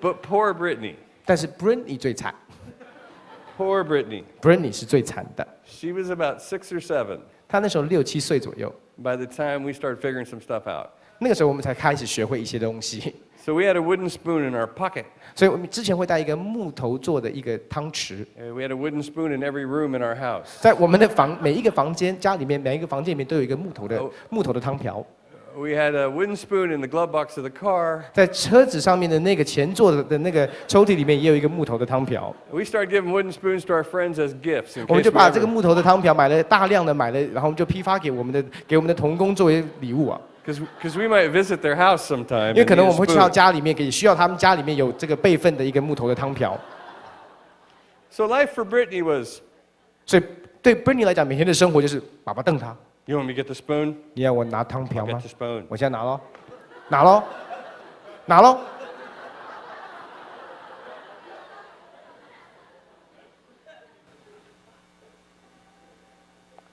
But poor Brittany. 但是 Britney 最惨 Poor Brittany. ，Britney 是最惨的。She was about 6 or 7她那时候6、7岁左右， by the time we started figuring some stuff out. 那个时候我们才开始学会一些东西。So we had a wooden spoon in our pocket. 所以我们之前会带一个木头做的一个汤匙， We had a wooden spoon in every room in our house. 在我们的每一个房间家里面，每一个房间里面都有一个木头的汤瓢。We had a wooden spoon in the glove box of the car. 在车子上面的那个前座的那个抽屉里面也有一个木头的汤瓢。We started giving wooden spoons to our friends as gifts. 我们就把这个木头的汤瓢大量的买了，然后我们就批发给我们的童工作为礼物啊。Because we might visit their house sometime. 因为可能我们会去到家里面，也需要他们家里面有这个备份的一个木头的汤瓢。So life for Brittany was. 所以对 Britney 来讲，每天的生活就是爸爸瞪她。You want me to get the spoon? 你要我拿汤瓢 Get 吗 the？spoon. 我现在拿咯，拿咯，拿咯。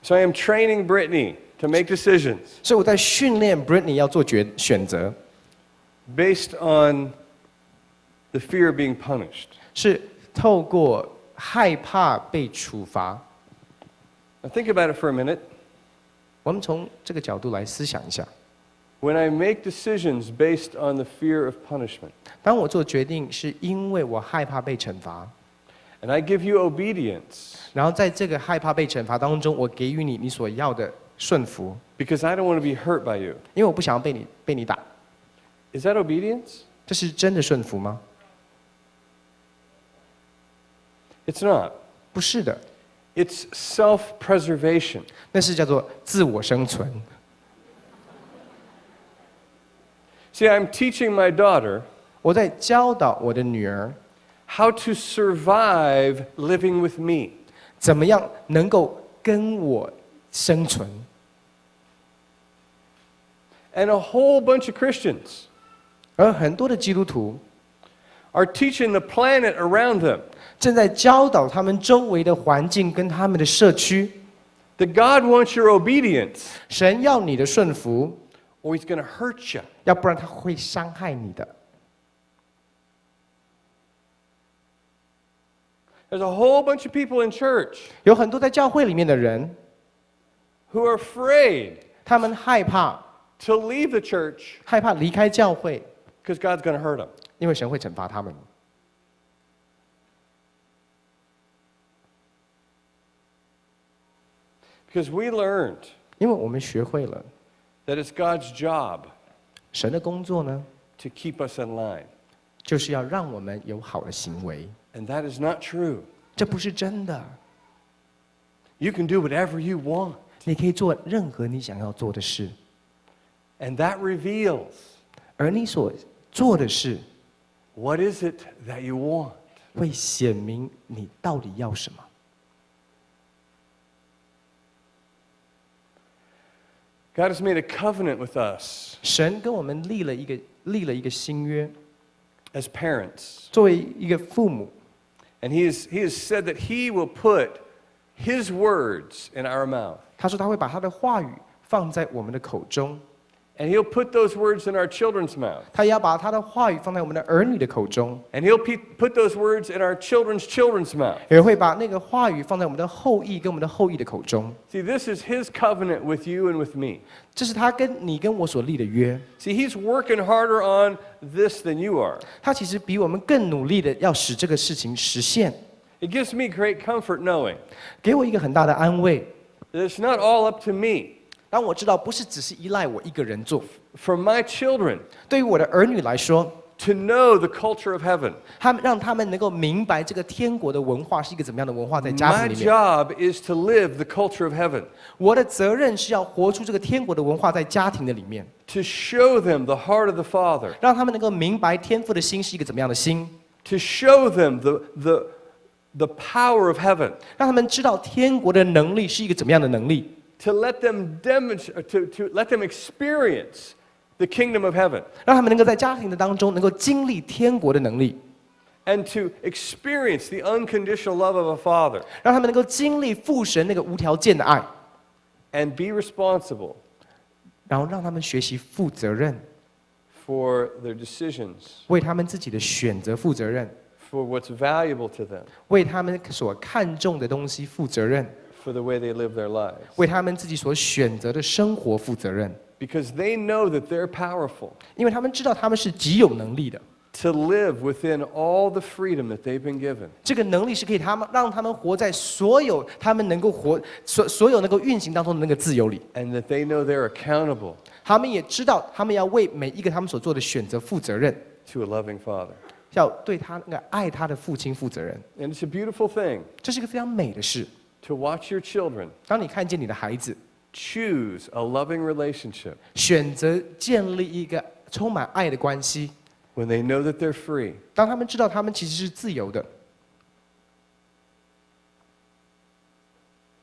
So I am training Brittany to make decisions 所以我在训练 Britney 要做选择， based on the fear of being punished. 是透过害怕被处罚。Now think about it for a minute. 我们从这个角度来思想一下， When I make decisions based on the fear of punishment, 当我做决定是因为我害怕被惩罚， and I give you obedience 然后在这个害怕被惩罚当中，我给予你所要的顺服， because I don't want to be hurt by you. 因为我不想要被你打， Is that obedience? 这是真的顺服吗？ It's not. 不是的， It's self-preservation. 那是叫做自我生存。 See, I'm teaching my daughter 我在教导我的女儿 how to survive living with me. 怎么样能够跟我生存。 And a whole bunch of Christians 而很多的基督徒 are teaching the planet around them 正在教导他们周围的环境跟他们的社区， that God wants your obedience 神要你的顺服， or he's going to hurt you. 要不然他会伤害你的。 There's a whole bunch of people in church 有很多在教会里面的人， who are afraid 他们害怕 to leave the church 离开教会， because God's going to hurt them. 因为神会惩罚他们。 Because we learned 因为我们学会了 that it's God's job 神的工作呢， to keep us in line. 就是要让我们有好的行为。 And that is not true. 这不是真的， You can do whatever you want. 你可以做任何你想要做的事， And that reveals 而你所做的事 what is it that you want. 会显明你到底要什么。 God has made a covenant with us 神跟我们立了一个新约， as parents. 作为一个父母， And he has said that he will put his words in our mouth. 他说他会把他的话语放在我们的口中， And he'll put those words in our children's mouth. 他也要把他的话语放在我们的儿女的口中， And he'll put those words in our children's children's mouth. 也会把那个话语放在我们的后裔跟我们的后裔的口中。 See, this is his covenant with you and with me. 这是他跟你跟我所立的约。 See, he's working harder on this than you are. 他其实比我们更努力的要使这个事情实现， It gives me great comfort knowing 给我一个很大的安慰。 that it's not all up to me. 当我知道不是只是依赖我一个人做， For my children 对于我的儿女来说， to know the culture of heaven. 让他们能够明白这个天国的文化是一个怎么样的文化，在家 My 庭里面。 job is to live the culture of heaven. 我的责任是要活出这个天国的文化在家庭的里面， To show them the heart of the Father. 让他们能够明白天父的心是一个怎么样的心， To show them the power of heaven. 让他们知道天国的能力是一个怎么样的能力， To let them to let them experience the kingdom of heaven. 让他们能够在家庭的当中能够经历天国的能力， And to experience the unconditional love of a Father. 让他们能够经历父神那个无条件的爱， And be responsible 然后让他们学习负责任， for their decisions, 为他们自己的选择负责任， for what's valuable to them, 为他们所看重的东西负责任， for the way they live their lives. 为他们自己所选择的生活负责任， Because they know that they're powerful 因为他们知道他们是极有能力的， to live within all the freedom that they've been given. 这个能力是可以让他们活在所有他们能够所有能够运行当中的那个自由里。 And that they know they're accountable 他们也知道，他们要为每一个他们所做的选择负责任， to a loving Father. 要对他那个爱他的父亲负责任。 And it's a beautiful thing 这是一个非常美的事。 to watch your children 当你看见你的孩子 choose a loving relationship 选择建立一个充满爱的关系， when they know that they're free. 当他们知道他们其实是自由的，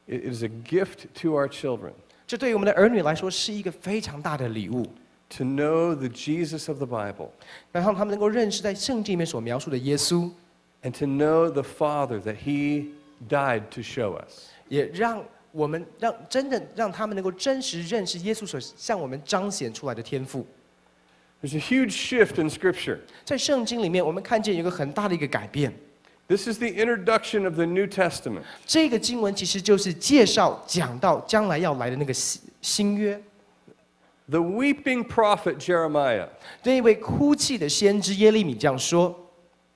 It is a gift to our children 这对于我们的儿女来说是一个非常大的礼物。 to know the Jesus of the Bible 然后他们能够认识在圣经里面所描述的耶稣， and to know the Father that He died to show us. 也让他们能够真实认识耶稣所向我们彰显出来的天赋。 There's a huge shift in Scripture. 在圣经里面，我们看见有一个很大的一个改变。 This is the introduction of the New Testament. 这个经文其实就是介绍讲到将来要来的那个新约。 The weeping prophet Jeremiah 对一位哭泣的先知耶利米这样说，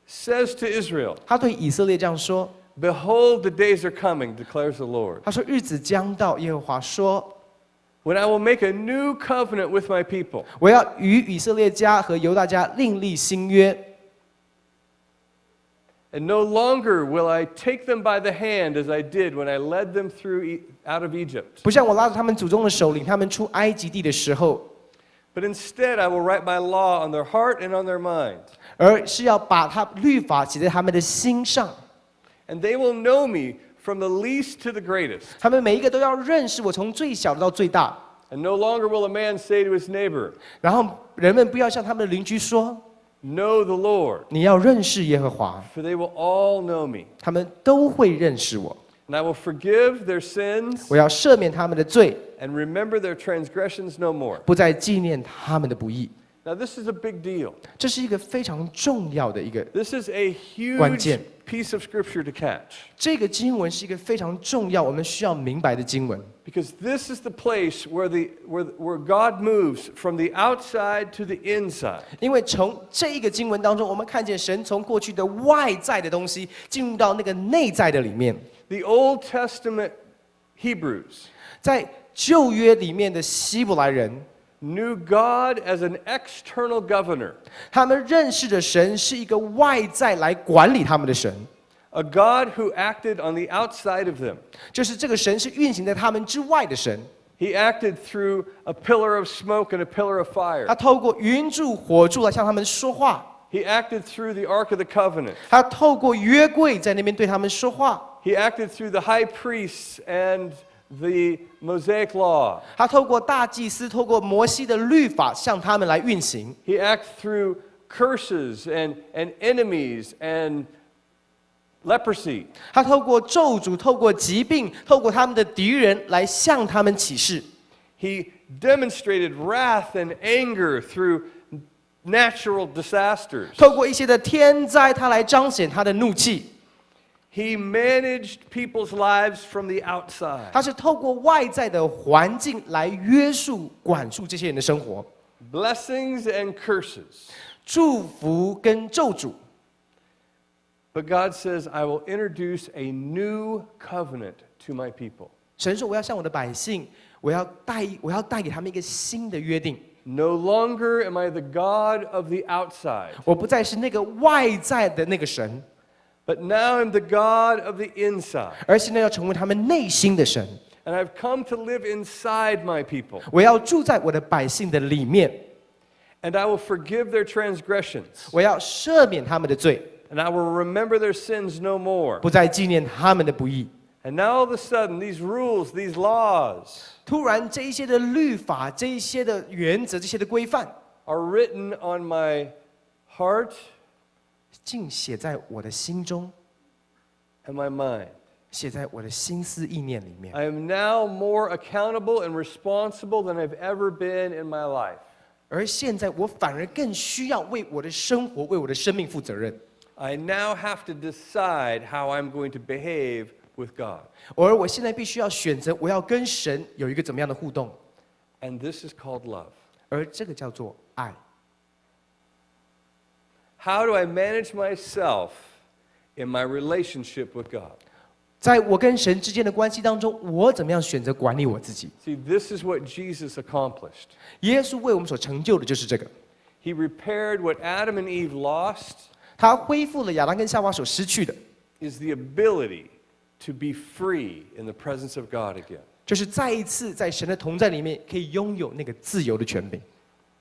says to Israel, 他对以色列这样说， Behold, the days are coming, declares the Lord, 他说日子将到，耶和华说， when I will make a new covenant with my people. 我要与以色列家和犹大家另立新约。 And no longer will I take them by the hand as I did when I led them out of Egypt. 不像我拉着他们祖宗的手领他们出埃及地的时候， But instead I will write my law on their heart and on their mind. 而是要把他律法写在他们的心上。 And they will know me from the least to the greatest. 他们每一个都要认识我，从最小的到最大。 And no longer will a man say to his neighbor, 然后人们不要向他们的邻居说， Know the Lord, 你要认识耶和华， for they will all know me. 他们都会认识我。 And I will forgive their sins 我要赦免他们的罪， and remember their transgressions no more. 不再纪念他们的不义。 Now this is a big deal. 这是一个非常重要的一个， This is a 关 huge 键。 piece of scripture to catch. 这个经文是一个非常重要，我们需要明白的经文。 Because this is the place where God moves from the outside to the inside. 因为从这一个经文当中，我们看见神从过去的外在的东西进入到那个内在的里面。 The Old Testament Hebrews 在旧约里面的希伯来人， knew God as an external governor, 他们认识的神是一个外在来管理他们的神， a God who acted on the outside of them. 就是这个神是运行在他们之外的神。 He acted through a pillar of smoke and a pillar of fire. 他透过云柱火柱来向他们说话， He acted through the Ark of the Covenant. 他透过约柜在那边对他们说话， He acted through the high priests and the Mosaic law. 他透过大祭司，透过摩西的律法向他们来运行。 He acted through curses and enemies and leprosy. 他透过咒诅，透过疾病，透过他们的敌人来向他们启示。 He demonstrated wrath and anger through natural disasters. 透过一些的天灾，他来彰显他的怒气。 He managed people's lives from the outside. 他是透过外在的环境来约束、管束这些人的生活， Blessings and curses. 祝福跟咒诅。 But God says, I will introduce a new covenant to my people. 神说：“我要向我的百姓，我要带给他们一个新的约定。 No longer am I the God of the outside, 我不再是那个外在的那个神， but now I'm the God of the inside. 而是呢要成为他们内心的神。 And I've come to live inside my people. 我要住在我的百姓的里面， And I will forgive their transgressions. 我要赦免他们的罪， And I will remember their sins no more. 不再纪念他们的不义。” And now all of a sudden, these rules, these laws 突然，这一些的律法、这一些的原则、这些的规范， are written on my heart 竟写在我的心中， and my mind. 写在我的心思意念里面。 I am now more accountable and responsible than I've ever been in my life. 而现在我反而更需要为我的生活、为我的生命负责任。I now have to decide how I'm going to behave with God. 而我现在必须要选择，我要跟神有一个怎么样的互动？ And this is called love. 而这个叫做爱。How do I manage myself in my relationship with God? 在我跟神之间的关系当中，我怎么样选择管理我自己？ See, this is what Jesus accomplished. 耶稣为我们所成就的就是这个， He repaired what Adam and Eve lost 他恢复了亚当跟夏娃所失去的， is the ability to be free in the presence of God again. 就是再一次在神的同在里面，可以拥有那个自由的权柄。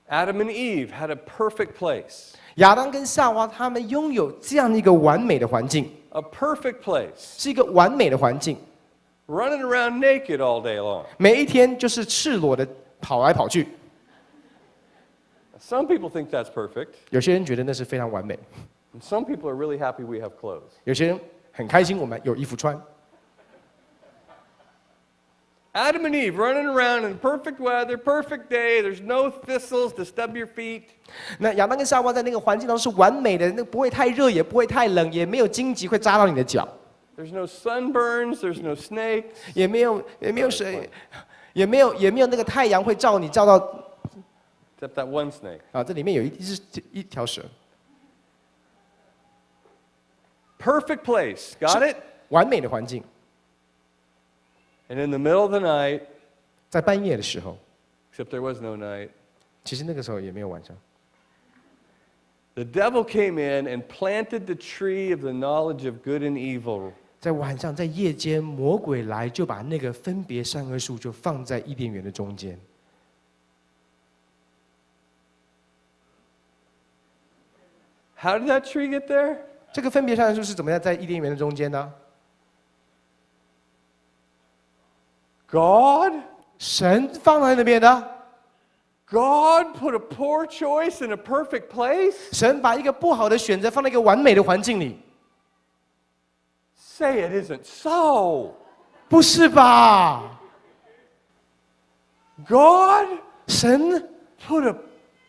Adam and Eve had a perfect place. 亚当跟夏娃他们拥有这样一个完美的环境， A perfect place. 是一个完美的环境， Running around naked all day long. 每一天就是赤裸的跑来跑去。 Some people think that's perfect. 有些人觉得那是非常完美， And some people are really happy we have clothes. 有些人很开心我们有衣服穿。 Adam and Eve running around in perfect weather, perfect day. There's no thistles to stub your feet. 那亚当跟夏娃在那个环境当中是完美的，那不会太热，也不会太冷，也没有荆棘会扎到你的脚， There's no sunburns. There's no snakes. 也没有水，也没有那个太阳会照你照到 Except that one snake. 啊，这里面有一条蛇， Perfect place. Got it? 完美的环境。 And in the middle of the night, 在半夜的时候， except there was no night, 其实那个时候也没有晚上， the devil came in and planted the tree of the knowledge of good and evil. 在晚上，在夜间，魔鬼来就把那个分别善恶树就放在伊甸园的中间。 How did that tree get there? 这个分别善恶树是怎么样在伊甸园的中间呢？ God? 神放在那边的， God put a poor choice in a perfect place? 神把一个不好的选择放在一个完美的环境里， Say it isn't so. 不是吧？ God 神 put a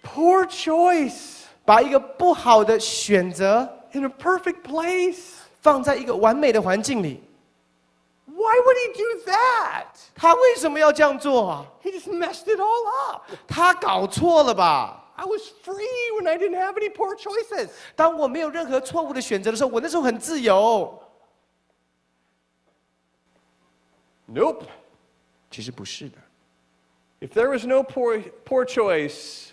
poor choice 把一个不好的选择 in a perfect place. 放在一个完美的环境里， Why would he do that? 他为什么要这样做啊？ He just messed it all up. 他搞错了吧？ I was free when I didn't have any poor choices. 当我没有任何错误的选择的时候，我那时候很自由。 Nope. 其实不是的， If there was no poor choice,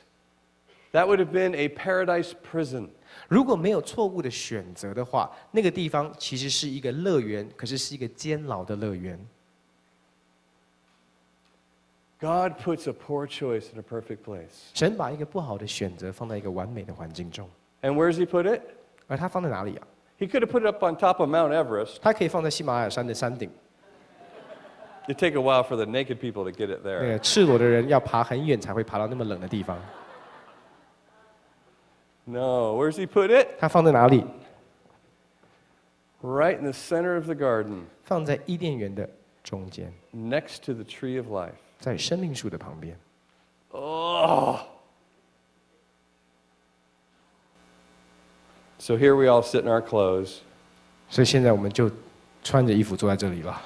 that would have been a paradise prison. 如果没有错误的选择的话，那个地方其实是一个乐园，可是是一个监牢的乐园。 God puts a poor choice in a perfect place. 神把一个不好的选择放在一个完美的环境中， And where's he put it? 而他放在哪里啊？ He could have put it up on top of Mount Everest. 他可以放在喜马拉雅山的山顶， It'd take a while for the naked people to get it 那 there. 个赤裸的人要爬很远才会爬到那么冷的地方。 No, where's he put it? 他放在哪里？ Right in the center of the garden, 放在伊甸园的中间， next to the tree of life. 在生命树的旁边。 Oh. So here we all sit in our clothes. 所以现在我们就穿着衣服坐在这里了。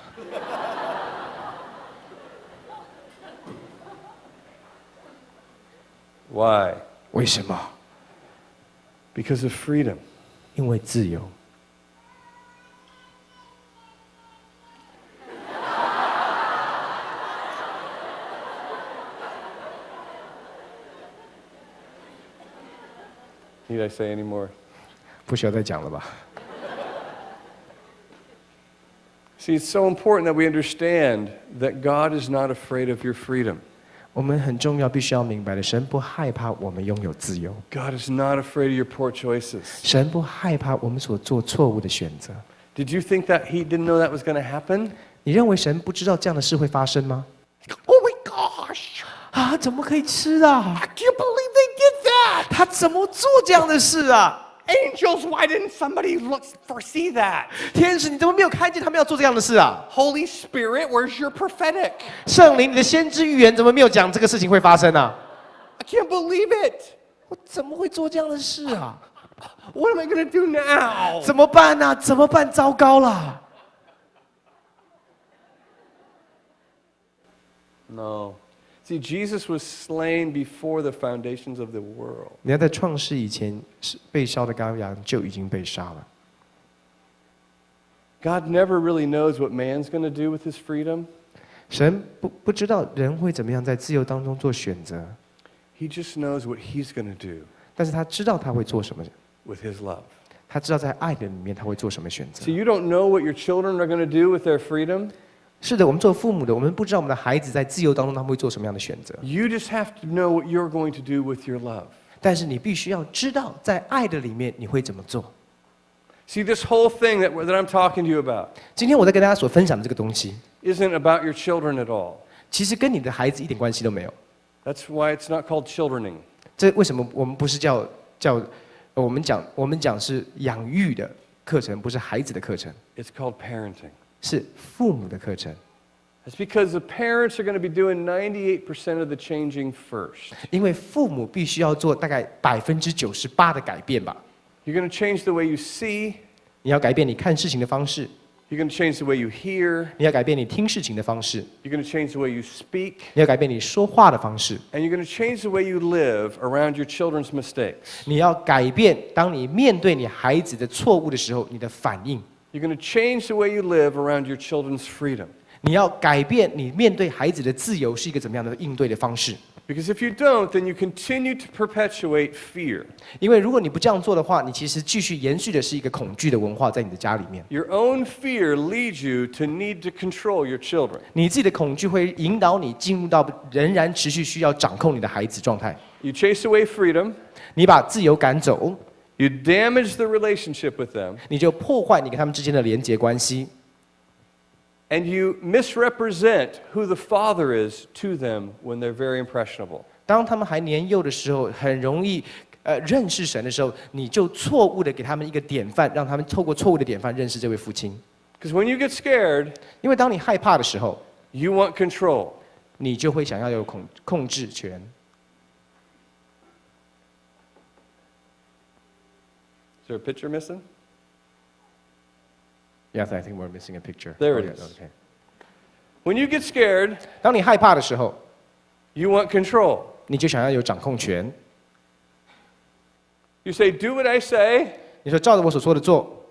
Why? 为什么？ Because of freedom. 因为自由。 Need I say any more? 不需要再讲了吧？ See, it's so important that we understand that God is not afraid of your freedom. 我们很重要，必须要明白的，神不害怕我们拥有自由， God is not afraid of your poor choices. 神不害怕我们所做错误的选择。 Did you think that he didn't know that was going to happen? 你认为神不知道这样的事会发生吗？ Oh my gosh! 啊，怎么可以吃啊？ I can't believe they did that! 他怎么做这样的事啊？ Angels, why didn't somebody foresee that? 天使，你怎么没有看见他们要做这样的事啊？ Holy Spirit, where's your prophetic? 圣灵，你的先知预言怎么没有讲这个事情会发生啊？ I can't believe it. 我怎么会做这样的事啊？ What am I going to do now? 怎么办呢、怎么办？糟糕了！ No. See, Jesus was slain before the foundations of the world. 你要在创世以前，是被烧的羔羊就已经被杀了。 God never really knows what man's going to do with his freedom. 神不知道人会怎么样在自由当中做选择， He just knows what he's going to do 但是他知道他会做什么， with his love. 他知道在爱的里面他会做什么选择 So。you don't know what your children are going to do with their freedom. 是的，我们做父母的，我们不知道我们的孩子在自由当中他们会做什么样的选择， You just have to know what you're going to do with your love. 但是你必须要知道在爱的里面你会怎么做。 See, this whole thing that I'm talking to you about 今天我在跟大家所分享的这个东西， isn't about your children at all. 其实跟你的孩子一点关系都没有。 That's why it's not called childrening. 这为什么我们不是叫我们讲是养育的课程，不是孩子的课程， It's called parenting. 是父母的课程。 It's because the parents are going to be doing 98% of the changing first. 因为父母必须要做大概98%的改变吧。 You're going to change the way you see. 你要改变你看事情的方式， You're going to change the way you hear. 你要改变你听事情的方式， You're going to change the way you speak. 你要改变你说话的方式， And you're going to change the way you live around your children's mistakes. 你要改变当你面对你孩子的错误的时候你的反应， You're going to change the way you live around your children's freedom. 你要改变你面对孩子的自由是一个怎么样的应对的方式。 Because if you don't, then you continue to perpetuate fear. 因为如果你不这样做的话，你其实继续延续的是一个恐惧的文化在你的家里面。 Your own fear leads you to need to control your children. 你自己的恐惧会引导你进入到仍然持续需要掌控你的孩子状态。 You chase away freedom. 你把自由赶走， You damage the relationship with them. 你就破坏你跟他们之间的连结关系。 And you misrepresent who the father is to them when they're very impressionable. 当他们还年幼的时候，很容易认识神的时候，你就错误的给他们一个典范，让他们透过错误的典范认识这位父亲。 Because when you get scared, 因为当你害怕的时候， you want control. 你就会想要有控制权。 Is there a picture missing? Yes, I think we're missing a picture. There it is. Okay. When you get scared, 当你害怕的时候， you want control. 你就想要有掌控权。 You say, do what I say, 你说照着我所说的做，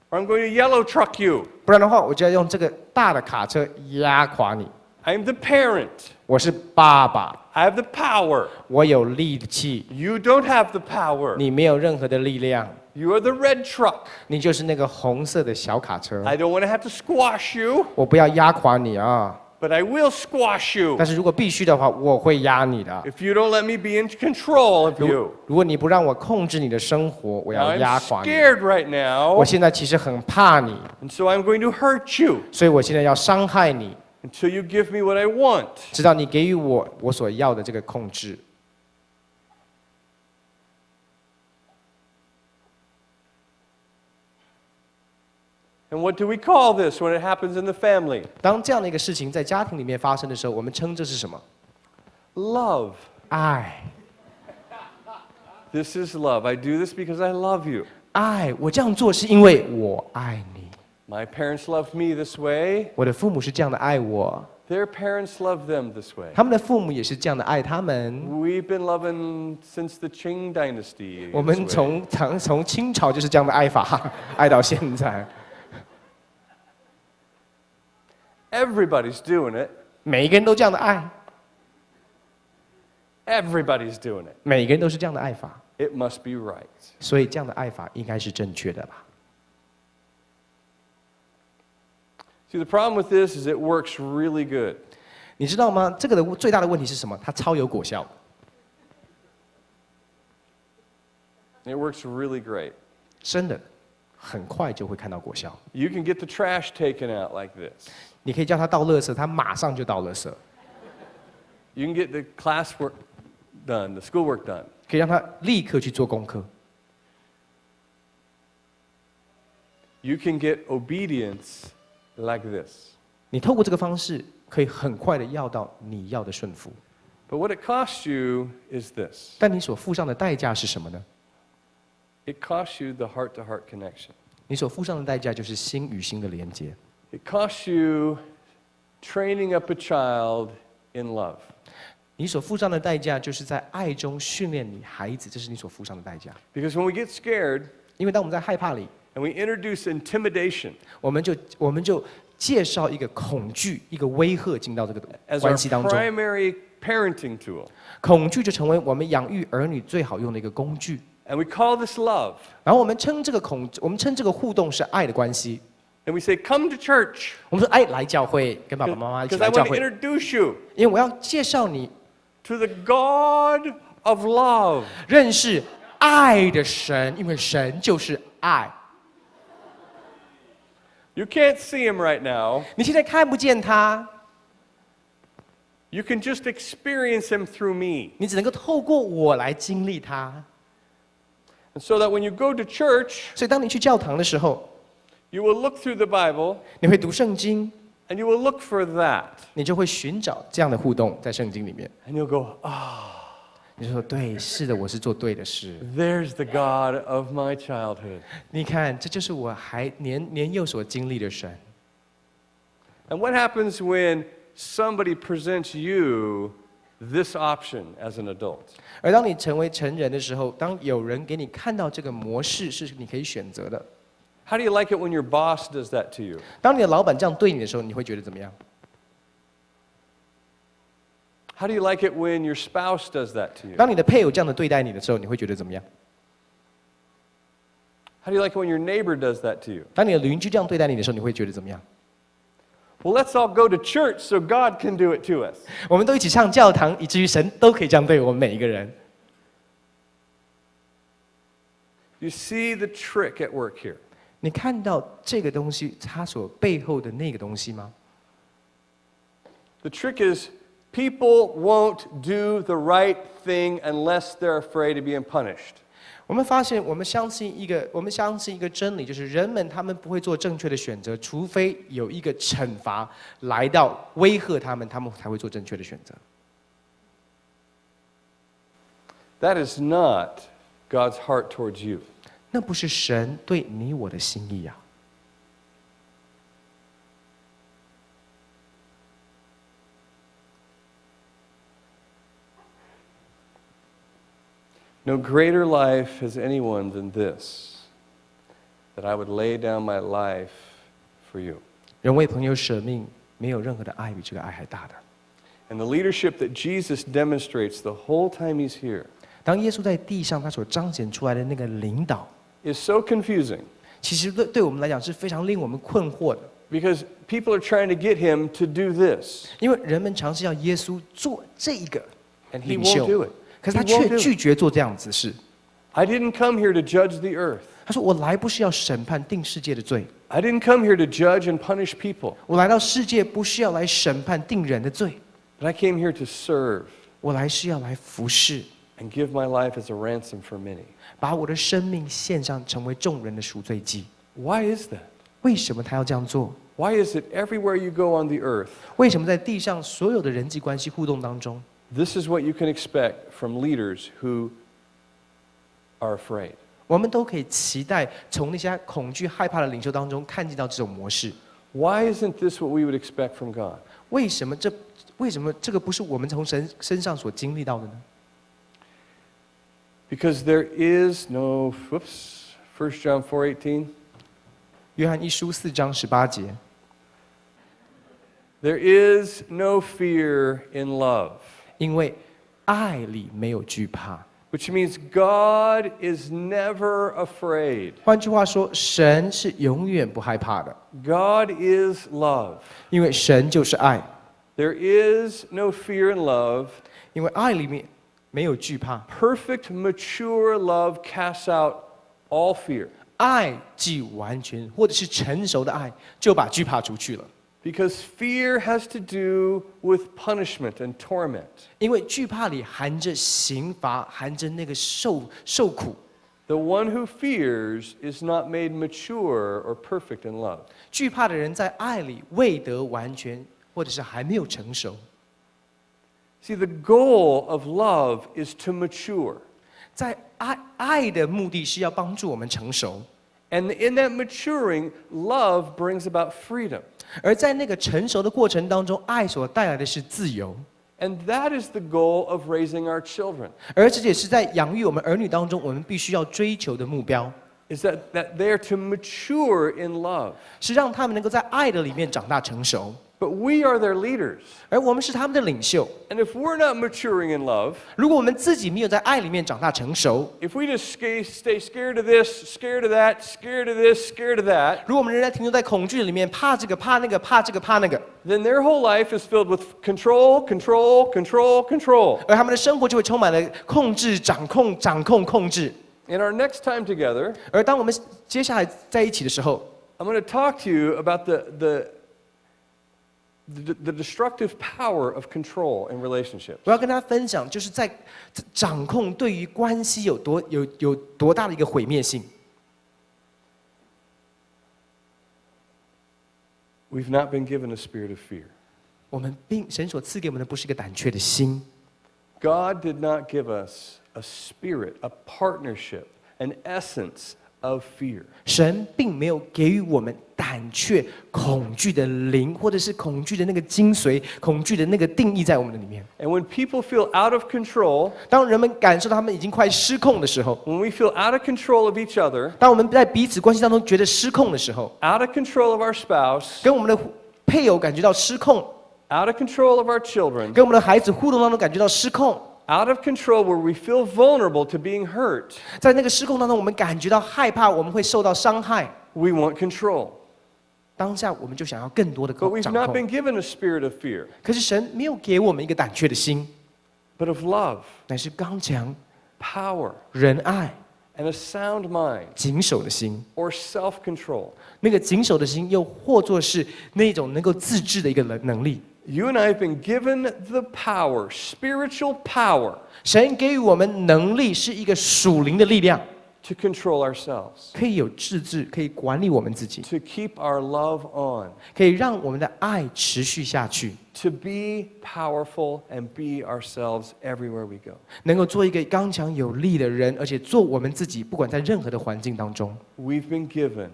or I'm going to yellow truck you. 不然的话，我就要用这个大的卡车压垮你。 I'm the parent. 我是爸爸， I have the power. 我有力气， You don't have the power. 你没有任何的力量， You are the red truck. 你就是那个红色的小卡车。 I don't want to have to squash you, 我不要压垮你啊！ but I will squash you 但是如果必须的话，我会压你的。 if you don't let me be in control of 如 you. 如果你不让我控制你的生活，我 Now 要 I'm 压垮你。 scared right now, 我现在其实很怕你， and so I'm going to hurt you 所以我现在要伤害你， until you give me what I want. 直到你给予我所要的这个控制。 And what do we call this when it happens in the family? 当这样的一个事情在家庭里面发生的时候，我们称这是什么？ Love. 爱， This is love. I do this because I love you. 爱。我这样做是因为我爱你。 My parents loved me this way. 我的父母是这样的爱我， Their parents loved them this way. 他们的父母也是这样的爱他们。 We've been loving since the Qing Dynasty. 我们 this way. 从清朝就是这样的爱法，爱到现在。 Everybody's doing it. 每一个人都这样的爱， Everybody's doing it. 每个人都是这样的爱法， It must be right. 所以这样的爱法应该是正确的吧？ See, the problem with this is it works really good. 你知道吗？这个的最大的问题是什么？它超有果效， It works really great. 真的，很快就会看到果效。 You can get the trash taken out like this. 你可以叫他倒垃圾，他马上就倒垃圾； You can get the classwork done, the schoolwork done. 可以让他立刻去做功课。 You can get obedience like this. 你透过这个方式，可以很快的要到你要的顺服。But what it costs you is this. 但你所付上的代价是什么呢？ It costs you the heart-to-heart connection. 你所付上的代价就是心与心的连接。 It costs you training up a child in love. 你所付上的代价就是在爱中训练你孩子，这是你所付上的代价。 Because when we get scared 因为当我们在害怕里， and we introduce intimidation 我们就介绍一个恐惧、一个威吓进到这个 as our 关系当中， primary parenting tool, 恐惧就成为我们养育儿女最好用的一个工具。 and we call this love, 然后我们称这个互动是爱的关系。 and we say, come to church 我们说，哎，来教会，跟爸爸妈妈一起 because I 来教 want to 会， introduce you 因为我要介绍你 to the God of love. 认识爱的神，因为神就是爱。 You can't see him right now. 你现在看不见他， You can just experience him through me. 你只能够透过我来经历他。 And so that when you go to church, 所以当你去教堂的时候， you will look through the Bible 你会读圣经， and you will look for that. 你就会寻找这样的互动在圣经里面。 And you'll go, ah, 你就说，对，是的，我是做对的事。 there's the God of my childhood. 你看，这就是我还年幼所经历的神。 And what happens when somebody presents you this option as an adult? 而当你成为成人的时候，当有人给你看到这个模式是你可以选择的， How do you like it when your boss does that to you? 当你的老板这样对你的时候，你会觉得怎么样？ How do you like it when your spouse does that to you? 当你的配偶这样的对待你的时候，你会觉得怎么样？ How do you like it when your neighbor does that to you? 当你的邻居这样对待你的时候，你会觉得怎么样？ Well, let's all go to church so God can do it to us. 我们都一起上教堂，以至于神都可以这样对我们每一个人。 You see the trick at work here. 你看到这个东西，它所背后的那个东西吗？ The trick is people won't do the right thing unless they're afraid of being punished. 我们发现，我们相信一个真理，就是人们他们不会做正确的选择，除非有一个惩罚来到威吓他们，他们才会做正确的选择。 That is not God's heart towards you. 那不是神对你我的心意啊！ No greater life has anyone than this, that I would lay down my life for you. 人为朋友舍命，没有任何的爱比这个爱还大的。 And the leadership that Jesus demonstrates the whole time he's here 当耶稣在地上，他所彰显出来的那个领导， is so confusing 其实对我们来讲是非常令我们困惑的， because people are trying to get him to do this, 因为人们尝试要耶稣做这一个 and he 领 won't 袖 do it. 可是他 He won't 却 do it. 拒绝做这样子的事。 I didn't come here to judge the earth. 他说：“我来不是要审判定世界的罪， I didn't come here to judge and punish people, 我来到世界不是要来审判定人的罪， but I came here to serve 我来是要来服侍， and give my life as a ransom for many. 把我的生命献上，成为众人的赎罪祭。 Why is that? 为什么他要这样做？ Why is it everywhere you go on the earth, 为什么在地上所有的人际关系互动当中， this is what you can expect from leaders who are afraid? 我们都可以期待从那些恐惧、害怕的领袖当中看见到这种模式？ Why isn't this what we would expect from God? 为什么这个不是我们从神身上所经历到的呢？ Because there is no, 1 John 4:18. 约翰一书4章18节， There is no fear in love, 因为爱里没有惧怕。 which means God is never afraid. 换句话说，神是永远不害怕的， God is love. 因为神就是爱。 There is no fear in love. 因为爱里面没有惧怕， Perfect, mature love casts out all fear. 爱既完全或者是成熟的爱，就把惧怕除去了。 Because fear has to do with punishment and torment. 因为惧怕里含着刑罚，含着那个受苦。 The one who fears is not made mature or perfect in love. 惧怕的人在爱里未得完全，或者是还没有成熟。See, the goal of love is to mature. 在爱的目的是要帮助我们成熟， And in that maturing, love brings about freedom. 而在那个成熟的过程当中，爱所带来的是自由， And that is the goal of raising our children, 而这也是在养育我们儿女当中，我们必须要追求的目标， is that they are to mature in love. 是让他们能够在爱的里面长大成熟， But we are their leaders. 而我们是他们的领袖。 And if we're not maturing in love, 如果我们自己没有在爱里面长大成熟， if we just stay scared of this, scared of that, scared of this, scared of that, 如果我们仍然停留在恐惧里面，怕这个怕那个，怕这个怕那个， then their whole life is filled with control, control, control, control. 而他们的生活就会充满了控制、掌控、掌控、控制。 In our next time together, 而当我们接下来在一起的时候， I'm going to talk to you about the destructive power of control in relationships. 我要跟大家分享，就是在掌控对于关系有多大的一个毁灭性。 We've not been given a spirit of fear. 我们神所赐给我们的不是一个胆怯的心， God did not give us a spirit, a partnership, an essence of fear. 神并没有给予我们胆怯、恐惧的灵，或者是恐惧的那个精髓、恐惧的那个定义在我们的里面。 And when people feel out of control, 当人们感受到他们已经快失控的时候， when we feel out of control of each other, 当我们在彼此关系当中觉得失控的时候， out of control of our spouse, 跟我们的配偶感觉到失控， out of control of our children, 跟我们的孩子互动当中感觉到失控， out of control where we feel vulnerable to being hurt, 在那个失控当中，我们感觉到害怕，我们会受到伤害。 we want control. 当下我们就想要更多的 But we've 掌 not 控， been given a spirit of fear, 可是神没有给我们一个胆怯的心， but of love, 乃是刚强、 power, 仁爱、 and a sound mind, 谨守的心。 or self-control. 那个谨守的心，又或作是那种能够自制的一个能力。 You and I have been given the power, spiritual power, 神给予我们能力，是一个属灵的力量， to control ourselves, 可以有自制，可以管理我们自己， to keep our love on, 可以让我们的爱持续下去， to be powerful and be ourselves everywhere we go. 能够做一个刚强有力的人，而且做我们自己，不管在任何的环境当中。 We've been given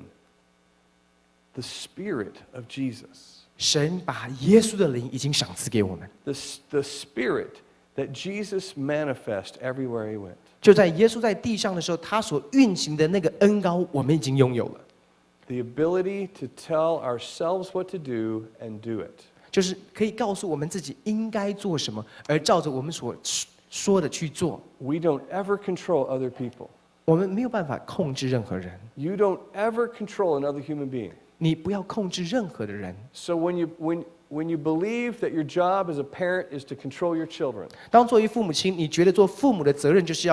the Spirit of Jesus, 神把耶稣的灵已经赏赐给我们， the Spirit that Jesus manifest everywhere he went. 就在耶稣在地上的时候，他所运行的那个恩膏，我们已经拥有了， The ability to tell ourselves what to do and do it. 就是可以告诉我们自己应该做什么，而照着我们所说的去做。 We don't ever control other people. 我们没有办法控制任何人， You don't ever control another human being. 你不要控制任何的人。 So when you believe that your job as a parent is to control your children, 当作为父母亲，你觉得做父母的责任就是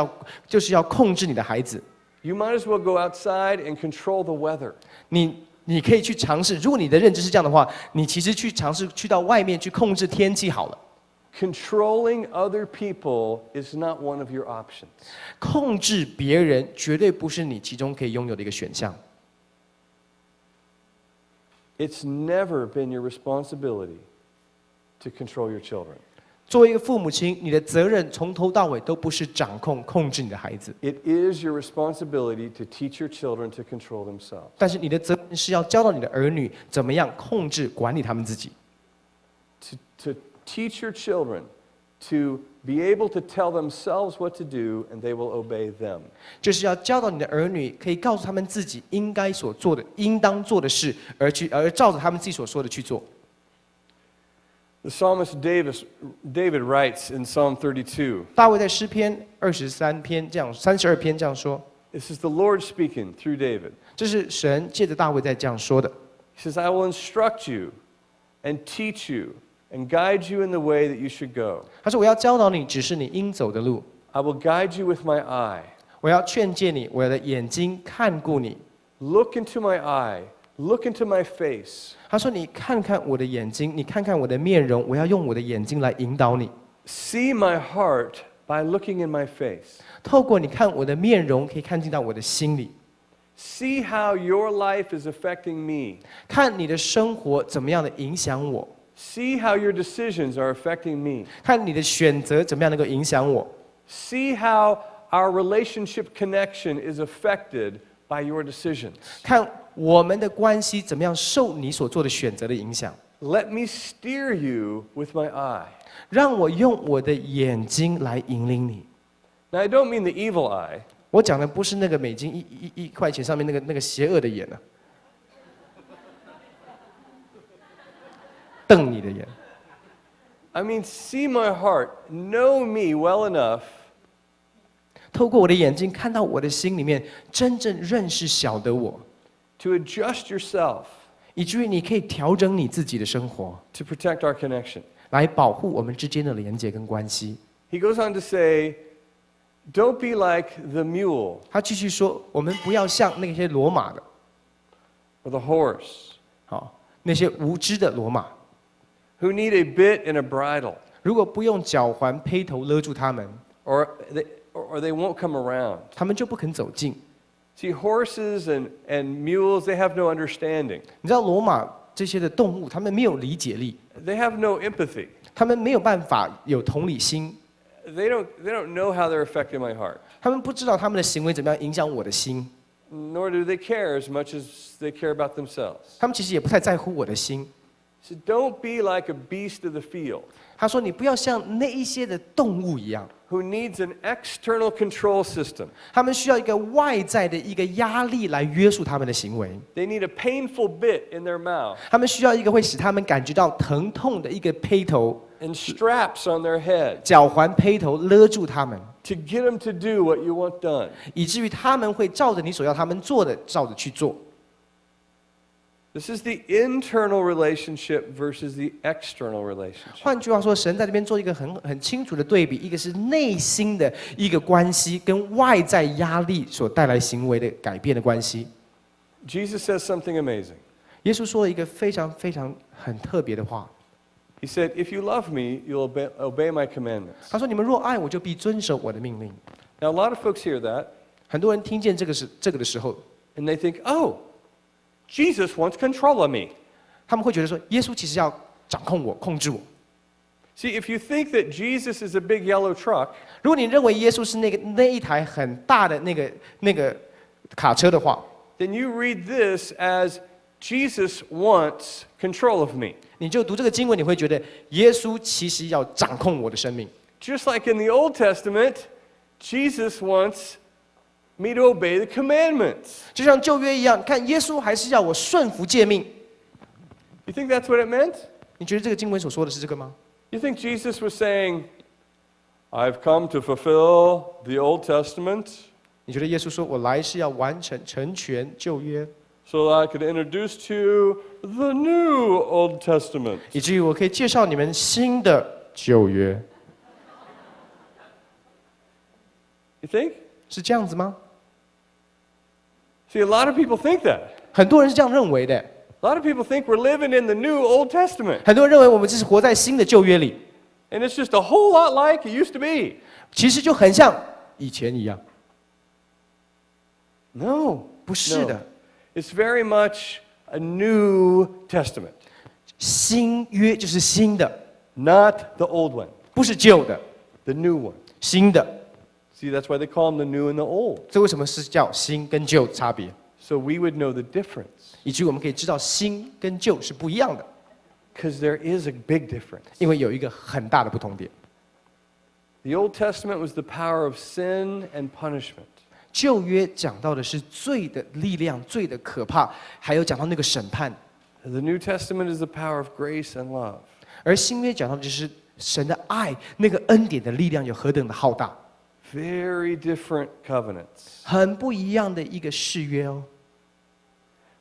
要控制你的孩子， you might as well go outside and control the weather. 你可以去尝试。如果你的认知是这样的话，你其实去尝试去到外面去控制天气好了。 Controlling other people is not one of your options. 控制别人绝对不是你其中可以拥有的一个选项。 It's never been your responsibility to control your children. 作为一个父母亲，你的责任从头到尾都不是掌控、控制你的孩子， It is your responsibility to teach your children to control themselves. 但是你的责任是要教导你的儿女怎么样控制、管理他们自己。 To teach your children to be able to tell themselves what to do, and they will obey them. 就是要教导你的儿女，可以告诉他们自己应该所做的、应当做的事，而照着他们自己所说的去做。 The psalmist David writes in Psalm 32. 大卫在诗篇32篇这样说， This is the Lord speaking through David. 这是神借着大卫在这样说的。 He says, I will instruct you and teach you and guide you in the way that you should go. 他说：“我要教导你，指示你应走的路。 I will guide you with my eye. 我要劝诫你，我的眼睛看顾你。” Look into my eye. Look into my face. 他说：“你看看我的眼睛，你看看我的面容，我要用我的眼睛来引导你。 See my heart by looking in my face. 透过你看我的面容，可以看进到我的心里， See how your life is affecting me. 看你的生活怎么样的影响我。See how your decisions are affecting me. 看你的选择怎么样能够影响我， See how our relationship connection is affected by your decisions. 看我们的关系怎么样受你所做的选择的影响。 Let me steer you with my eye. 让我用我的眼睛来引领你。 Now, I don't mean the evil eye. 我讲的不是那个美金一块钱上面那个邪恶的眼啊，瞪你的眼。 I mean, see my heart, know me well enough 透过我的眼睛看到我的心里面真正认识晓得我， to adjust yourself 以至于你可以调整你自己的生活， to protect our connection. 来保护我们之间的连结跟关系。 He goes on to say, don't be like the mule 他继续说，我们不要像那些骡马的， or the horse 好，那些无知的骡马， who need a bit and a bridle, 如果不用脚环披头勒住他们， or they won't come around. 他们就不肯走近。 See, horses and mules, they have no understanding. 你知道骡马这些的动物，他们没有理解力， They have no empathy. 他们没有办法有同理心， They don't know how they're affecting my heart. 他们不知道他们的行为怎么样影响我的心， Nor do they care as much as they care about themselves. 他们其实也不太在乎我的心。 So don't be like a beast of the field 他说：“你不要像那一些的动物一样， who needs an external control system. 他们需要一个外在的一个压力来约束他们的行为， They need a painful bit in their mouth 他们需要一个会使他们感觉到疼痛的一个披头， and straps on their head 脚环披头勒住他们， to get them to do what you want done. 以至于他们会照着你所要他们做的，照着去做。 This is the internal relationship versus the external relationship. 换句话说，神在这边做一个很清楚的对比，一个是内心的一个关系，跟外在压力所带来行为的改变的关系。 Jesus says something amazing. 耶稣说了一个非常很特别的话， He said, if you love me, you'll obey my commandments. 他说：“你们若爱我，就必遵守我的命令。” Now, a lot of folks hear that, 很多人听见这个的时候， and they think, oh, Jesus wants control of me. 他们会觉得说，耶稣其实要掌控我、控制我。 See, if you think that Jesus is a big yellow truck, 如果你认为耶稣是那一台很大的那个卡车的话， then you read this as Jesus wants control of me. 你就读这个经文，你会觉得耶稣其实要掌控我的生命。 Just like in the Old Testament, Jesus wants me to obey the commandments. 就像旧约一样，看耶稣还是要我顺服诫命。 You think that's what it meant? 你觉得这个经文所说的是这个吗？ You think Jesus was saying, I've come to fulfill the Old Testament 你觉得耶稣说我来是要完成成全旧约， so that I could introduce to you the new Old Testament? 以至于我可以介绍你们新的旧约？ You think? 是这样子吗？ See, a lot of people think that. 很多人是这样认为的。 A lot of people think we're living in the new Old Testament. 很多人认为我们只是活在新的旧约里， And it's just a whole lot like it used to be. 其实就很像以前一样。 No. 不是的， It's very much a New Testament, 新约就是新的， not the old one, 不是旧的， the new one. 新的。 See, that's why they call them the new and the old. 这为什么是叫新跟旧差别？ So we would know the difference, 以至于我们可以知道新跟旧是不一样的， because there is a big difference. 因为有一个很大的不同点。 The Old Testament was the power of sin and punishment. 旧约讲到的是罪的力量、罪的可怕，还有讲到那个审判； The New Testament is the power of grace and love. 而新约讲到的就是神的爱，那个恩典的力量有何等的浩大， Very different covenants. 很不一样的一个誓约哦。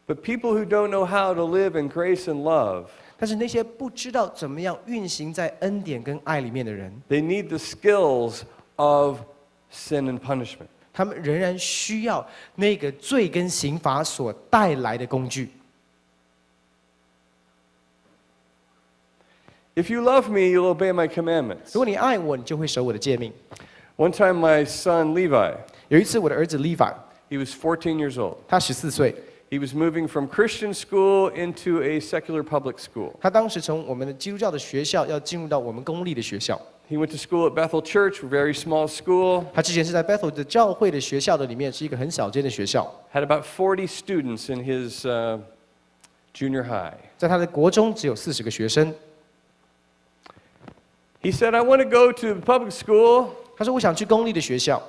But people who don't know how to live in grace and love, 但是那些不知道怎么样运行在恩典跟爱里面的人， they need the skills of sin and punishment. 他们仍然需要那个罪跟刑罚所带来的工具。 If you love me, you'll obey my commandments. 如果你爱我，你就会守我的诫命。 One time, my son Levi, 有一次，我的儿子 Levi， he was 14 years old. 他14岁， He was moving from Christian school into a secular public school. 他当时从我们的基督教的学校要进入到我们公立的学校。 He went to school at Bethel Church, a very small school. 他之前是在 Bethel 的教会的学校的里面，是一个很小间的学校。 Had about 40 students in his junior high. 在他的国中只有40个学生。 He said, I want to go to the public school. 他说：“我想去公立的学校，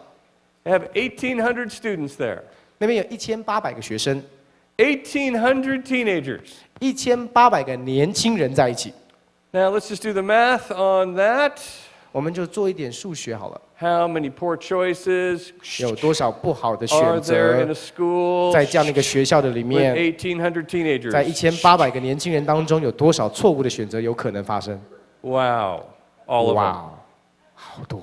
I have 1,800 students there. 那边有1800个学生， 1,800 teenagers. 1800个年轻人在一起。 Now let's just do the math on that. 我们就做一点数学好了， How many poor choices 有多少不好的 are 选 there in 择 a school 在这样的一个学校的里 with 面？ 1,800 teenagers? 在1800个年轻人当中，有多少错误的选择有可能发生？ Wow, all of 哇 them. 哦，好多！”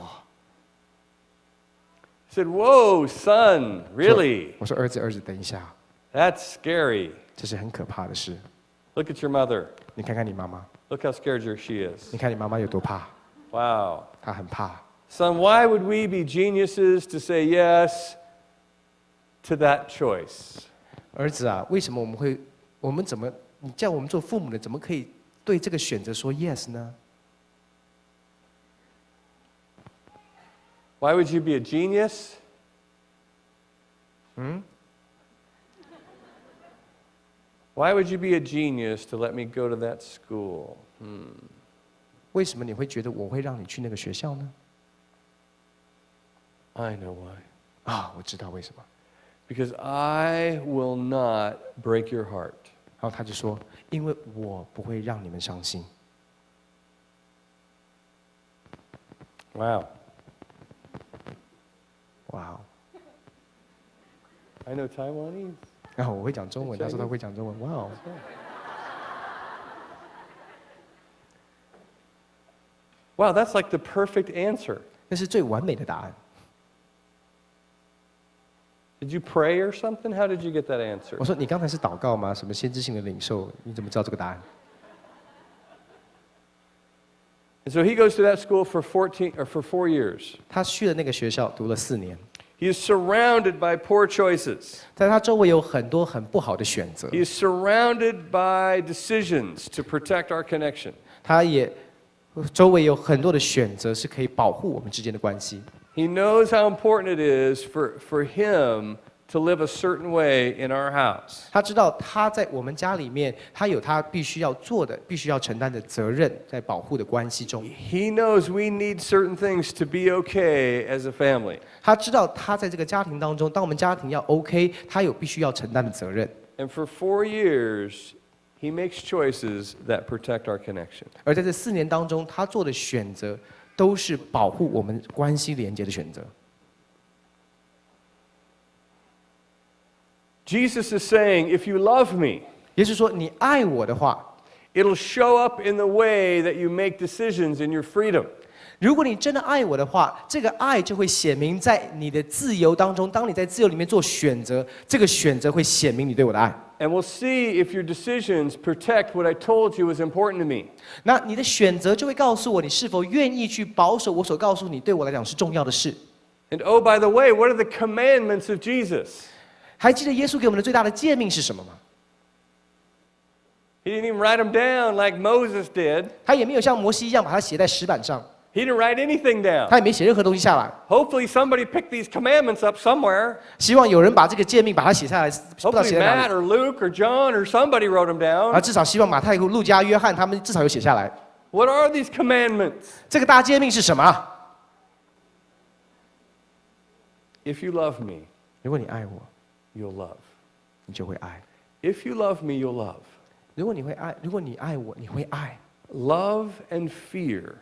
I said, whoa, son, really? 我说：“儿子，儿子，等一下， That's scary. 这是很可怕的事。 Look at your mother. 你看看你妈妈， Look how scared she is. 你看你妈妈有多怕， Wow. 她很怕。 Son, why would we be geniuses to say yes to that choice? 儿子啊，为什么我们怎么，你叫我们做父母的，怎么可以对这个选择说 yes 呢？ Why would you be a genius? Why would you be a genius to let me go to that school? 为什么你会觉得我会让你去那个学校呢？ I know why. 啊，我知道为什么。 Because I will not break your heart. 然后他就说：“因为我不会让你们伤心。 Wow. ”哇哦！ I know Taiwanese. 然后我会讲中文，他说他会讲中文。哇哦！ Wow, that's like the perfect answer. 那是最完美的答案。 Did you pray or something? How did you get that answer? 我说：“你刚才是祷告吗？什么先知性的领受？你怎么知道这个答案？” And so he goes to that school for 4 years. 他去了那个学校读了4年， He is surrounded by poor choices. 在他周围有很多很不好的选择， He is surrounded by decisions to protect our connection. 他也周围有很多的选择是可以保护我们之间的关系。 He knows how important it is for him to live a certain way in our house. 他知道他在我们家里面，他有他必须要做的、必须要承担的责任，在保护的关系中。 He knows we need certain things to be okay as a family. 他知道他在这个家庭当中，当我们家庭要 OK，他有必须要承担的责任。 And for 4 years, he makes choices that protect our connection. 而在这4年当中，他做的选择都是保护我们关系连接的选择。 Jesus is saying, if you love me, 也就是说，你爱我的话， it'll show up in the way that you make decisions in your freedom. 如果你真的爱我的话，这个爱就会显明在你的自由当中。当你在自由里面做选择，这个选择会显明你对我的爱。 And we'll see if your decisions protect what I told you was important to me. 那你的选择就会告诉我，你是否愿意去保守我所告诉你对我来讲是重要的事。 And oh, by the way, what are the commandments of Jesus? 还记得耶稣给我们的最大的诫命是什么吗？ He didn't even write them down like Moses did. 他也没有像摩西一样把它写在石板上， He didn't write anything down. 他也没写任何东西下来。 Hopefully somebody picked these commandments up somewhere. 希望有人把这个诫命把它写下来，不知道 Hopefully 写在哪 Matt 里。 or Luke or John or somebody wrote them 啊， down. 至少希望马太、路加、约翰他们至少有写下来。 What are these commandments? 这个大诫命是什么？ If you love me, 如果你爱我， you'll love. 你就会爱； If you love me, you'll love. 如果你爱我，你会爱。 Love and fear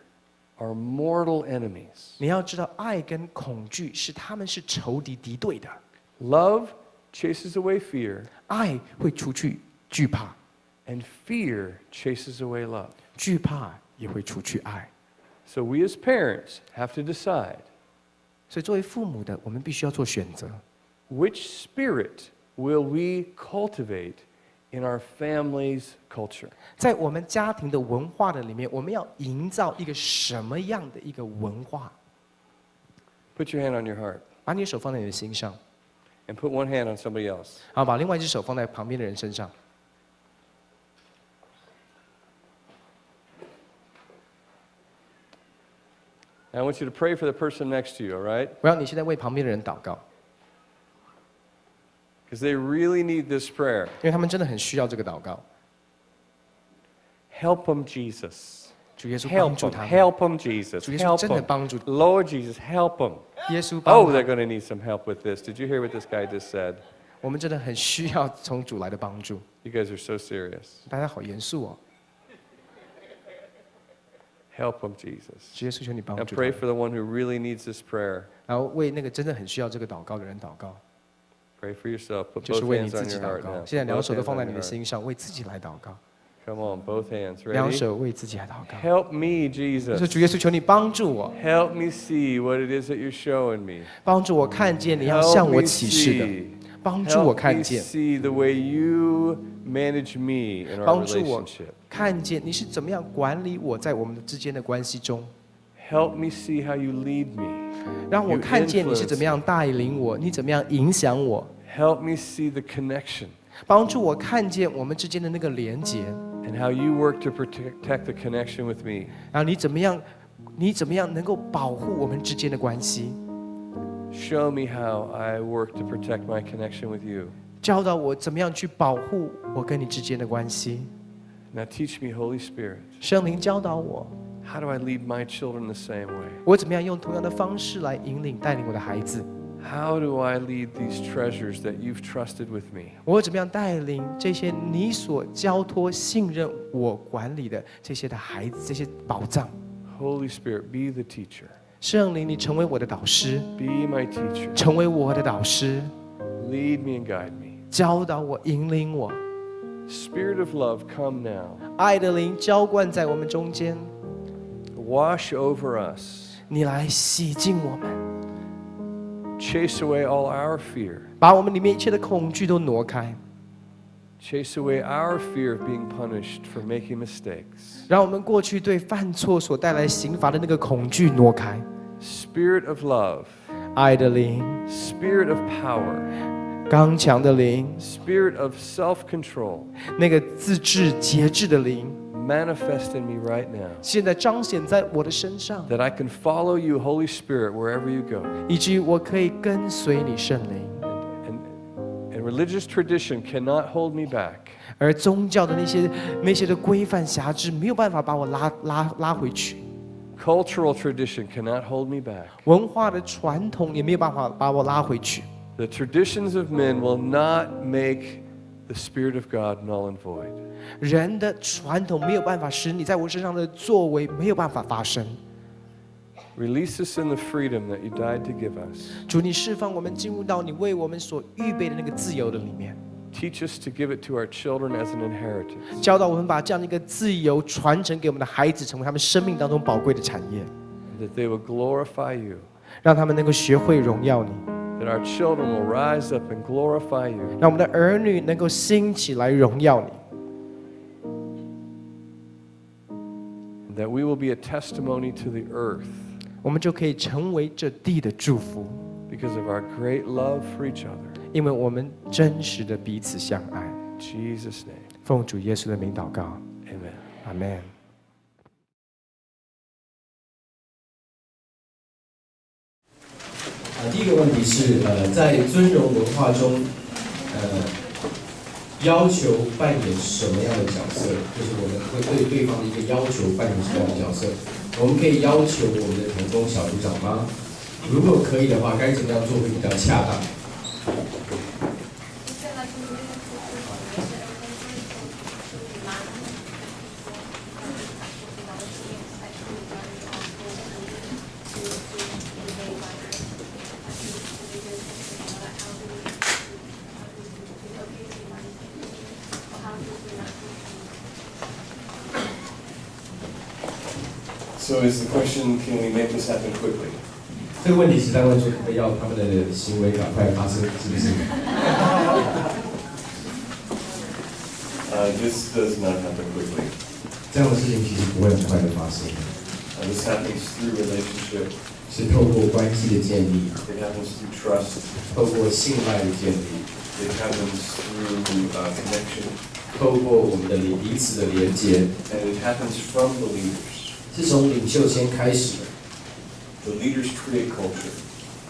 are mortal enemies. 你要知道，爱跟恐惧他们是仇敌敌对的。 Love chases away fear, 爱会除去惧怕， and fear chases away love. 惧怕也会除去爱。 So we as parents have to decide 所以，作为父母的，我们必须要做选择。 which spirit will we cultivate in our family's culture. 在我们家庭的文化的里面，我们要营造一个什么样的一个文化？ Put your hand on your heart. 把你的手放在你的心上。And put one hand on somebody else. 好，把另外一只手放在旁边的人身上。And I want you to pray for the person next to you, all right? 我要你现在为旁边的人祷告， Because they really need this prayer. 因为他们真的很需要这个祷告。 Help them, Jesus. 主耶稣帮 Help 助 them. 他们， Help them, Jesus. 主耶稣 Help 真的 them. 帮助。 Lord Jesus, help them. 耶稣帮 Oh, 助 they're going to need some help with this. Did you hear what this guy just said? 我们真的很需要从主来的帮助。 You guys are so serious. 大家好严肃哦， Help them, Jesus. 主耶稣求你帮 Now 助 pray 他 for the one who really needs this prayer. 然后为那个真的很需要这个祷告的人祷告， Pray for yourself. Put 就是 both 为你 hands 自 on 己 your 祷 heart 告。 now. 现在两 Both 手都 hands 放在 on 你 your 的 heart. 心上，为自己来祷告。 Come on, both hands. 两 Ready? 手为自己来祷告。 Help me, 说 Jesus. 主耶稣求你帮助我， Help me see what it is that you're showing me. 帮助我看见你要 Help 向我 me 启示的， see. 帮助我 Help 看 me 见， see the way you manage me in our 帮助我 relationship. 看见你是怎么样管理我在我们之间的关系中， Help me see how you lead me. 让我 You 看见你是 influence 怎么样带领我，你怎么样影响我， Help me see the connection 帮助我看见我们之间的那个连结， and how you work to protect the connection with me. 然后你怎么样能够保护我们之间的关系， Show me how I work to protect my connection with you. 教导我怎么样去保护我跟你之间的关系。 Now teach me, Holy Spirit, 圣灵教导我， how do I lead my children the same way? 我怎么样用同样的方式来引领带领我的孩子。 How do I lead these treasures that you've trusted with me? 我怎么样带领这些你所交托、信任我管理的这些的孩子、这些宝藏？ Holy Spirit, be the teacher. 圣灵，你成为我的导师， Be my teacher. 成为我的导师， Lead me and guide me. 教导我、引领我。 Spirit of love, come now. 爱的灵浇灌在我们中间， Wash over us. 你来洗净我们， Chase away all our fear. 把我们里面一切的恐惧都挪开， Chase away our fear of being punished for making mistakes. 让我们过去对犯错所带来刑罚的那个恐惧挪开。 Spirit of love. 爱的灵， Spirit of power. 刚强的灵， Spirit of self-control. 那个自制、节制的灵， Manifest in me right now. 现在彰显在我的身上， That I can follow you, Holy Spirit, wherever you go. 以至于我可以跟随你圣灵。 And religious tradition cannot hold me back. 而宗教的那些的规范辖制没有办法把我拉回去， Cultural tradition cannot hold me back. 文化的传统也没有办法把我拉回去。 The traditions of men will not make the Spirit of God null and void. 人的传统没有办法使你在我身上的作为没有办法发生。 Release us in the freedom that you died to give us. 主，你释放我们进入到你为我们所预备的那个自由的里面， Teach us to give it to our children as an inheritance. 教导我们把这样的一个自由传承给我们的孩子，成为他们生命当中宝贵的产业， That they will glorify you. 让他们能够学会荣耀你， That our children will rise up and glorify you. 让我们的儿女能够兴起来荣耀你。 And that we will be a testimony to the earth 我们就可以成为这地的祝福， because of our great love for each other. 因为我们真实的彼此相爱。 In Jesus' name, 奉主耶稣的名祷告， amen. 阿门。第一个问题是，在尊荣文化中，要求扮演什么样的角色？就是我们会对对方的一个要求扮演什么样的角色？我们可以要求我们的同工小组长吗？如果可以的话，该怎么样做会比较恰当？So is the question, can we make this happen quickly? 这个问题是在问说，可不可以要他们的行为赶快发生，是不是？ This does not happen quickly. 这样的事情其实不会很快的发生。 This happens through relationship. 是透过关系的建立， It happens through trust. 透过信赖的建立， It happens through connection. 透过我们的彼此的连接， And it happens from the leaders. 是从领袖先开始的， The leaders create culture.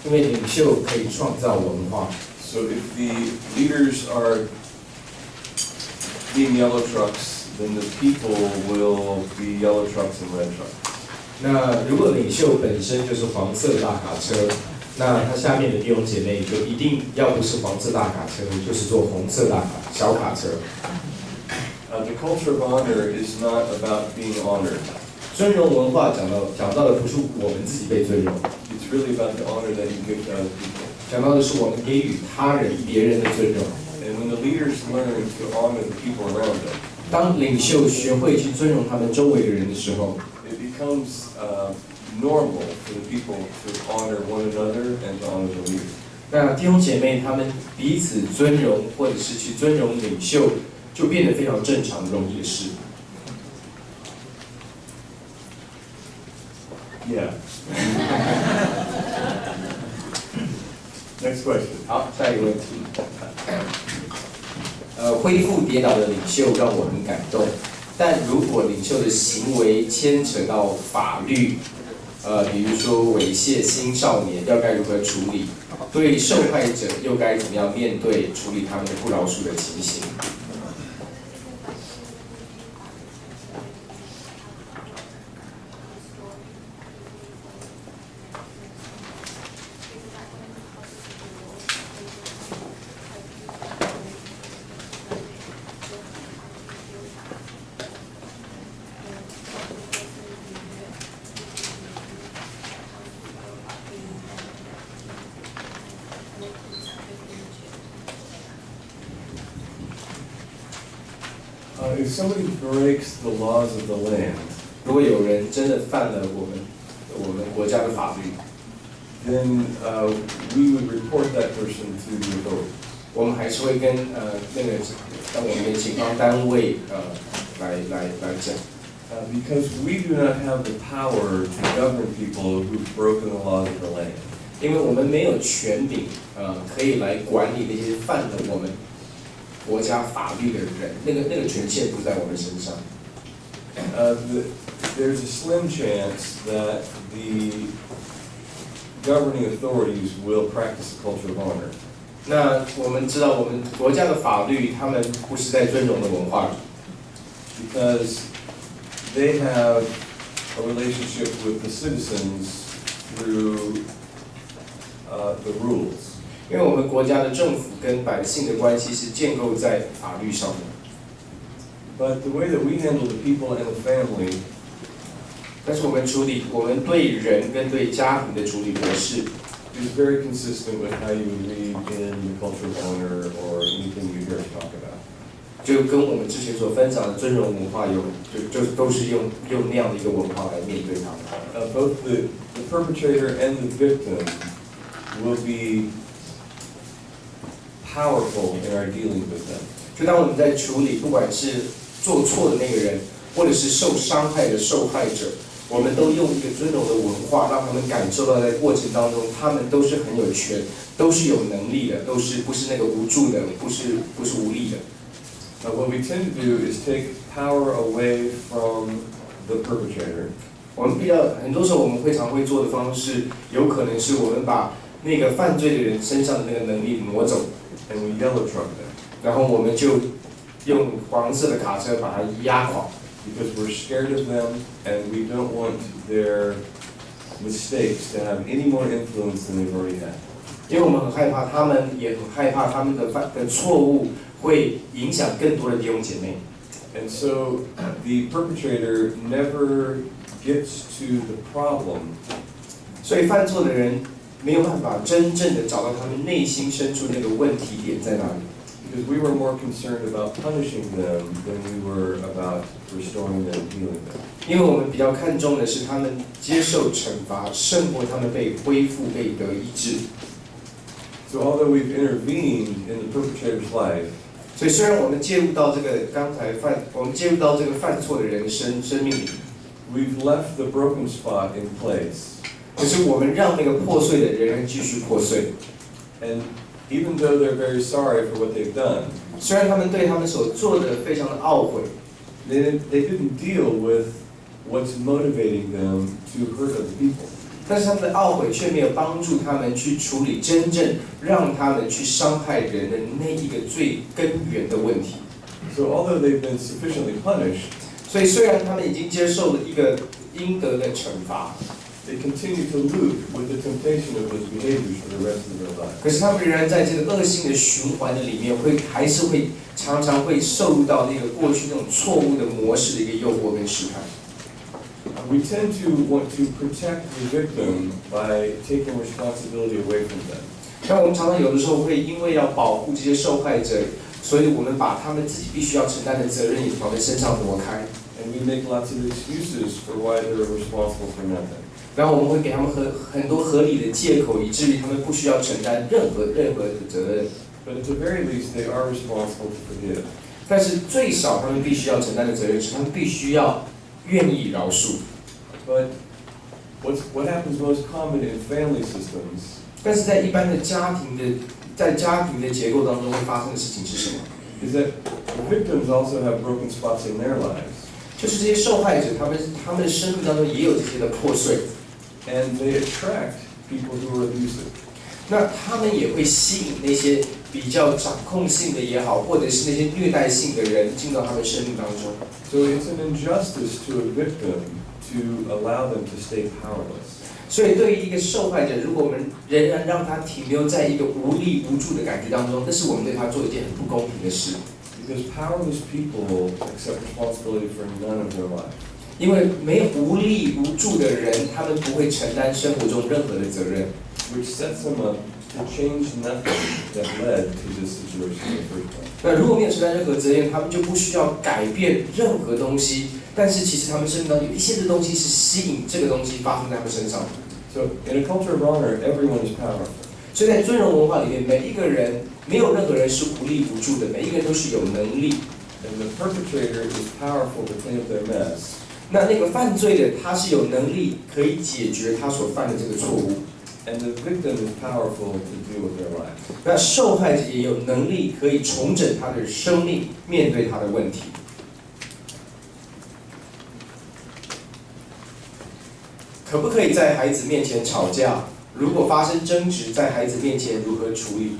因为领袖可以创造文化。 So if the leaders are being yellow trucks, then the people will be yellow trucks and red trucks. 那如果领袖本身就是黄色大卡车，那他下面的弟兄姐妹就一定要不是黄色大卡车，就是坐红色小卡车。The culture of honor is not about being honored. 尊荣文化讲到的不是我们自己被尊荣， It's really about the honor that you give to other people. 讲到的是我们给予别人的尊荣。 And when the leaders learn to honor the people around them, 当领袖学会去尊荣他们周围的人的时候， it becomes normal for the people to honor one another and to honor the leader. 那弟兄姐妹他们彼此尊荣，或者是去尊荣领袖，就变得非常正常容易的事。 Yeah. Next question. 好，下一个问题。恢复跌倒的领袖让我很感动，但如果领袖的行为牵扯到法律，比如说猥亵青少年，要该如何处理？对受害者又该怎么样面对处理他们的不饶恕的情形？ If somebody breaks the laws of the land, 如果有人真的犯了我们国家的法律， then we would report that person to the authorities. 我们还是会跟我们的警方单位来讲。 Because we do not have the power to govern people who've broken the laws of the land. 因为我们没有权柄，可以来管理那些犯了我们国家法律的人，那个权限不在我们身上。There's a slim chance that the governing authorities will practice a culture of honor. 那我们知道，我们国家的法律，他们不是在尊荣的文化里， Because they have a relationship with the citizens through the rules. 因为我们国家的政府跟百姓的关系是建构在法律上的。 But the way that we handle the people and the family 但是我们对人跟对家庭的处理模式， is very consistent with how you would read in the culture of honor or anything you hear us talk about. 就跟我们之前所分享的尊荣文化都是用那样的一个文化来面对他们。Both the perpetrator and the victim will be powerful in our dealing with them. 就当我们在处理不管是做错的那个人，或者是受伤害的受害者，我们都用一个尊荣的文化，让他们感受到在过程当中，他们都是很有权，都是有能力的，不是那个无助的，不是无力的。What we tend to do is take power away from the perpetrator. 我们很多时候我们常会做的方式，有可能是我们把那个犯罪的人身上的那个能力挪走， And we yellow truck them 然后我们就用黄色的卡车把它压垮。 because we're scared of them and we don't want their mistakes to have any more influence than they've already had. 因为我们很害怕他们，也很害怕他们的错误会影响更多的弟兄姐妹。 And so the perpetrator never gets to the problem 所以犯错的人没有办法真正的找到他们内心深处那个问题点在哪里。 because we were more concerned about punishing them than we were about restoring them and healing them. 因为我们比较看重的是他们接受惩罚，胜过他们被恢复、被得医治。 So although we've intervened in the perpetrator's life, 所以虽然我们介入到这个犯错的人的生命里， we've left the broken spot in place 可是我们让那个破碎的仍然继续破碎。And even though they're very sorry for what they've done, 虽然他们对他们所做的非常的懊悔， they didn't deal with what's motivating them to hurt other people. 但是他们的懊悔却没有帮助他们去处理真正让他们去伤害人的那一个最根源的问题。So although they've been sufficiently punished, 所以虽然他们已经接受了一个应得的惩罚， they continue to loop with the temptation of those behaviors for the rest of their life. 可是他们仍然在这个恶性的循环的里面，还是会常常会受入到那个过去那种错误的模式的一个诱惑跟试探。We tend to want to protect the victim by taking responsibility away from them. 那我们常常有的时候会因为要保护这些受害者，所以我们把他们自己必须要承担的责任也从他们身上挪开。 And we make lots of excuses for why they're responsible for nothing. 然后我们会给他们很多合理的借口，以至于他们不需要承担任何的责任。 But at the very least, they are responsible to forgive. 但是最少他们必须要承担的责任是，他们必须要愿意饶恕。 But what happens most common in family systems 但是在一般的家庭的结构当中会发生的事情是什么？ is that victims also have broken spots in their lives. 就是这些受害者，他们的生命当中也有这些的破碎， And they attract people who are abusive. 那他们也会吸引那些比较掌控性的也好，或者是那些虐待性的人进到他们生命当中。 So it's an injustice to a victim to allow them to stay powerless. 所以对于一个受害者，如果我们仍然让他停留在一个无力无助的感觉当中，那是我们对他做一件很不公平的事。 Because powerless people accept responsibility for none of their life. 因为没有无力无助的人，他们不会承担生活中任何的责任， Which sets them up to change nothing that led to this situation in the first place. 那如果没有承担任何责任，他们就不需要改变任何东西。但是其实他们生命当中有一些的东西是吸引这个东西发生在他们身上的。 So in a culture of honor, everyone is powerful. 所以在尊荣文化里面，每一个人没有任何人是无力无助的，每一个人都是有能力。 And the perpetrator is powerful to clean up their mess. 那个犯罪的他是有能力可以解决他所犯的这个错误。 And the victim is powerful to deal with their life. 那受害者也有能力可以重整他的生命，面对他的问题。可不可以在孩子面前吵架？如果发生争执，在孩子面前如何处理？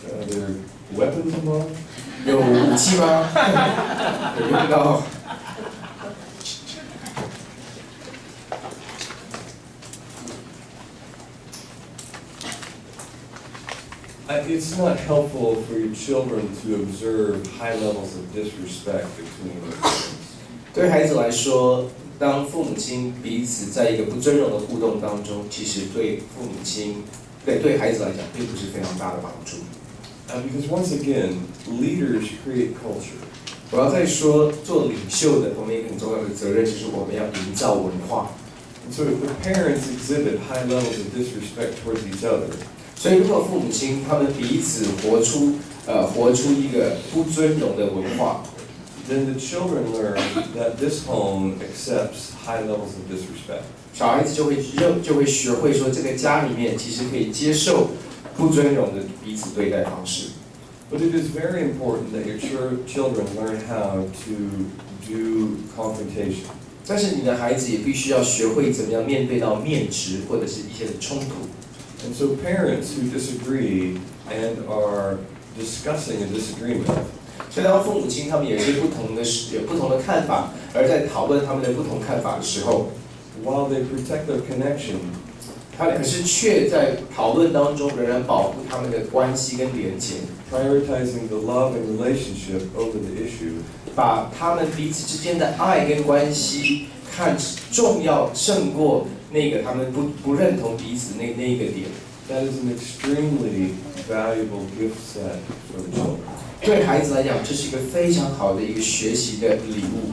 Are there weapons involved? 有武器吗？有用到？ It's not helpful for your children to observe high levels of disrespect between their parents. 对孩子来说，当父母亲彼此在一个不尊荣的互动当中，其实对父母亲，对孩子来讲，并不是非常大的帮助。 Because once again, leaders create culture. 我要再说，做领袖的，我们一个很重要的责任就是我们要营造文化。 And so if the parents exhibit high levels of disrespect towards each other, 所以，如果父母亲他们彼此活出一个不尊荣的文化， then the children learn that this home accepts high levels of disrespect. 小孩子就会学会说，这个家里面其实可以接受不尊荣的彼此对待方式。 But it is very important that your children learn how to do confrontation. 但是你的孩子也必须要学会怎么样面对到面质或者是一些的冲突。 And so parents who disagree and are discussing a disagreement, 所以当父母亲他们有不同的看法，而在讨论他们的不同看法的时候， while they protect their connection, 他可是却在讨论当中仍然保护他们的关系跟连结， prioritizing the love and relationship over the issue, 把他们彼此之间的爱跟关系看重要胜过那个他们不认同彼此那一个点。 that is an extremely valuable gift set for the children. 对孩子来讲，这是一个非常好的一个学习的礼物。